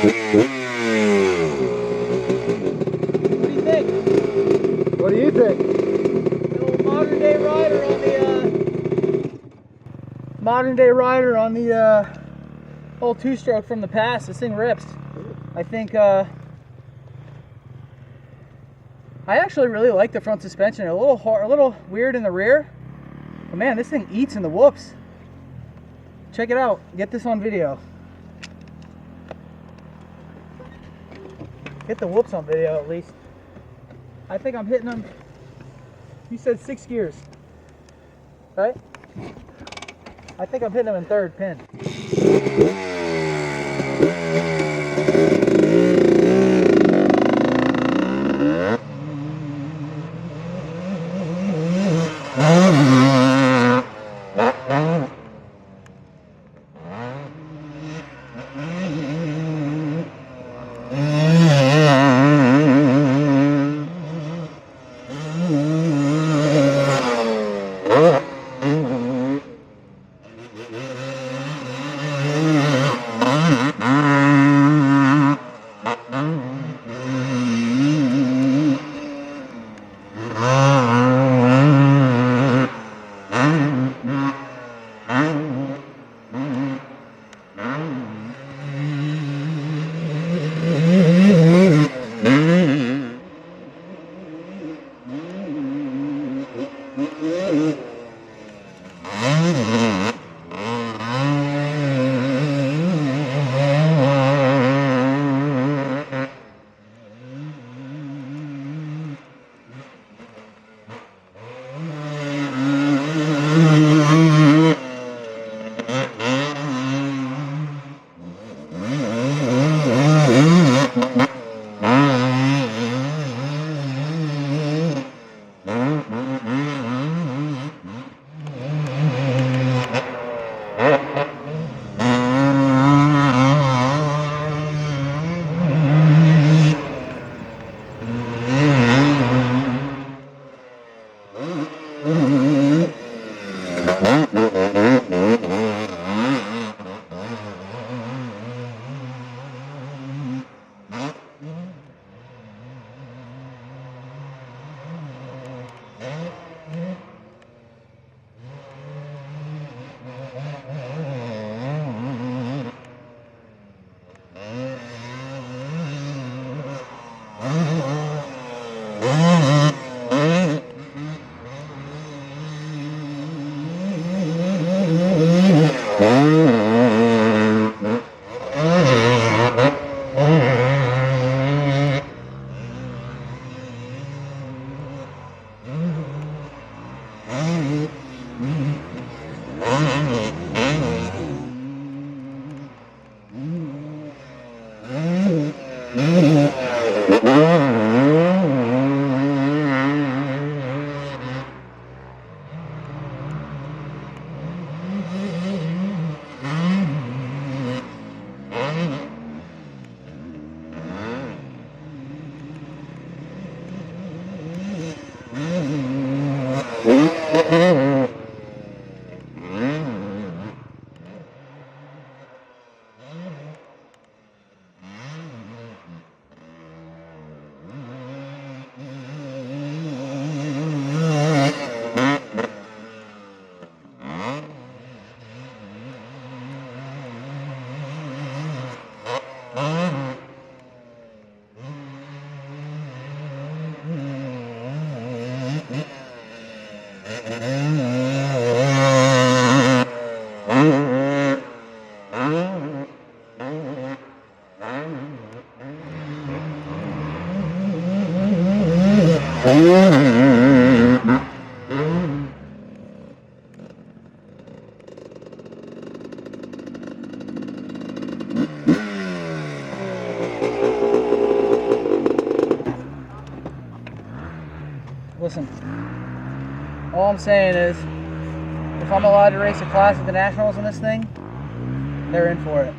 What do you think? What do you think? Little modern day rider on the old two-stroke from the past. This thing rips. I think I actually really like the front suspension. A little weird in the rear, but man, this thing eats in the whoops. Check it out. Get this on video. Get the whoops on video at least. I think I'm hitting them. You said 6 gears, right? I think I'm hitting them in 3rd pin. Listen, all I'm saying is, if I'm allowed to race a class at the Nationals in this thing, they're in for it.